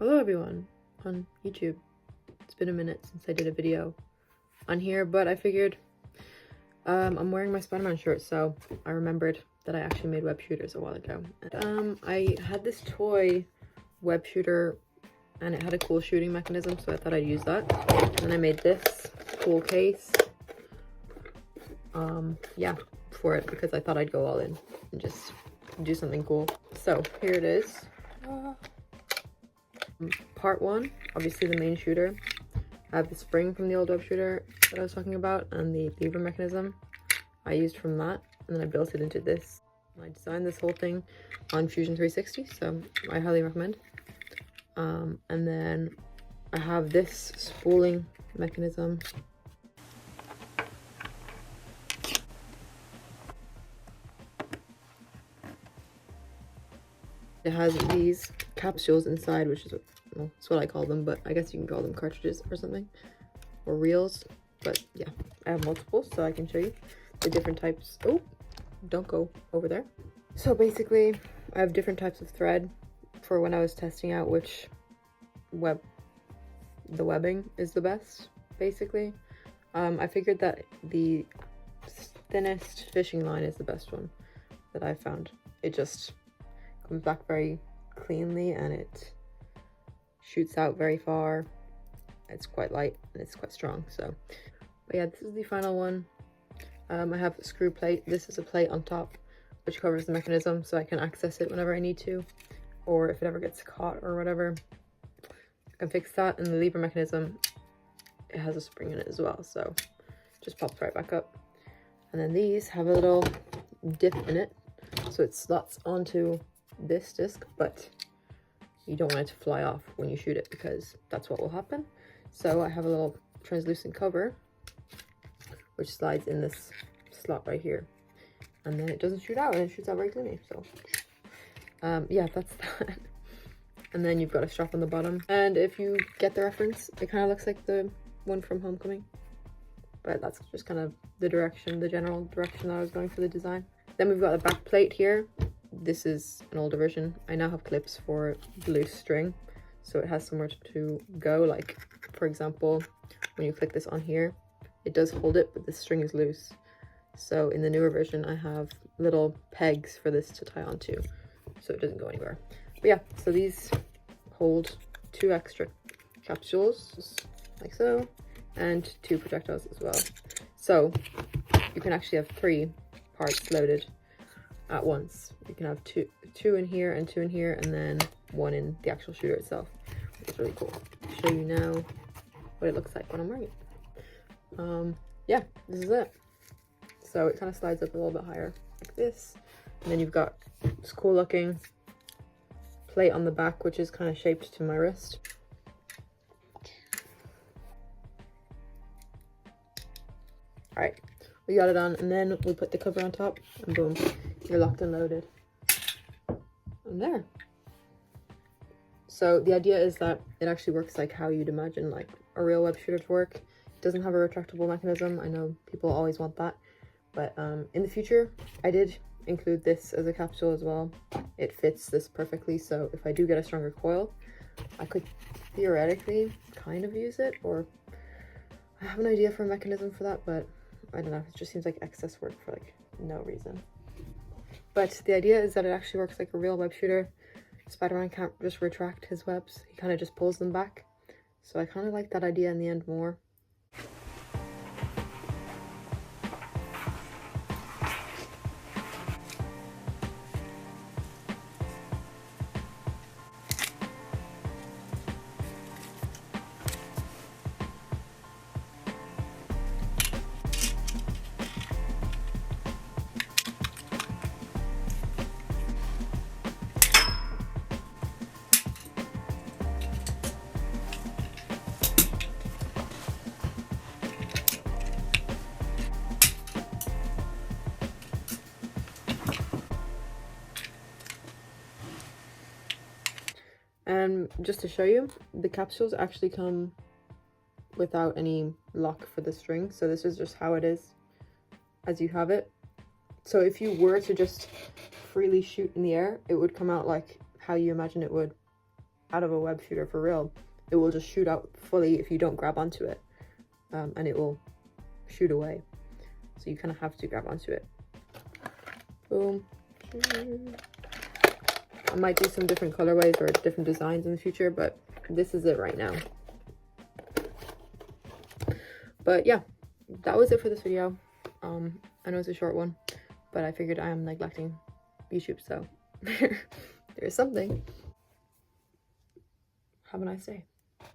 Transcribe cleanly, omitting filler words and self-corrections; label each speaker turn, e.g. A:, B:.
A: Hello everyone on YouTube. It's been a minute since I did a video on here, but I figured I'm wearing my Spider-Man shirt, so I remembered that I actually made web shooters a while ago. I had this toy web shooter and it had a cool shooting mechanism, so I thought I'd use that. And I made this cool case yeah, for it because I thought I'd go all in and just do something cool. So here it is. Part one, obviously the main shooter. I have the spring from the old web shooter that I was talking about and the lever mechanism I used from that, and then I built it into this. I designed this whole thing on Fusion 360, so I highly recommend. And then I have this spooling mechanism. It has these capsules inside, which is, well, that's what I call them, but I guess you can call them cartridges or something, or reels. But yeah, I have multiple, so I can show you the different types. Oh, don't go over there. So basically, I have different types of thread for when I was testing out which the webbing is the best, basically. I figured that the thinnest fishing line is the best one that I found. It just comes back very cleanly and it shoots out very far. It's quite light and it's quite strong. So, but yeah, this is the final one. I have a screw plate. This is a plate on top which covers the mechanism, so I can access it whenever I need to, or if it ever gets caught or whatever, I can fix that. And the lever mechanism, it has a spring in it as well, so it just pops right back up. And then these have a little dip in it, so it slots onto this disc, but you don't want it to fly off when you shoot it because that's what will happen. So I have a little translucent cover which slides in this slot right here, and then it doesn't shoot out, and it shoots out very cleanly. So yeah, that's that. And then you've got a strap on the bottom, and if you get the reference, it kind of looks like the one from Homecoming, but that's just kind of the general direction that I was going for the design. Then we've got the back plate here. This is an older version. I now have clips for the loose string, so it has somewhere to go. Like, for example, when you click this on here, it does hold it, but the string is loose. So in the newer version, I have little pegs for this to tie onto, so it doesn't go anywhere. But yeah, so these hold 2 extra capsules, like so, and 2 projectiles as well. So you can actually have 3 parts loaded at once. You can have two in here and 2 in here, and then 1 in the actual shooter itself. It's really cool. I'll show you now what it looks like when I'm wearing it. Yeah, this is it. So it kind of slides up a little bit higher like this, and then you've got this cool looking plate on the back, which is kind of shaped to my wrist. All right, we got it on, and then we put the cover on top, and boom, you're locked and loaded. And there. So the idea is that it actually works like how you'd imagine like a real web shooter to work. It doesn't have a retractable mechanism. I know people always want that, but in the future, I did include this as a capsule as well. It fits this perfectly, so if I do get a stronger coil, I could theoretically kind of use it, or I have an idea for a mechanism for that, but I don't know, it just seems like excess work for like no reason. But the idea is that it actually works like a real web shooter. Spider-Man can't just retract his webs, he kind of just pulls them back. So I kind of like that idea in the end more. And just to show you, the capsules actually come without any lock for the string. So this is just how it is as you have it. So if you were to just freely shoot in the air, it would come out like how you imagine it would. out of a web shooter for real, it will just shoot out fully if you don't grab onto it, and it will shoot away. So you kind of have to grab onto it. Boom. I might do some different colorways or different designs in the future, but this is it right now. But yeah, that was it for this video. I know it's a short one, but I figured I am neglecting YouTube, so there's something. Have a nice day.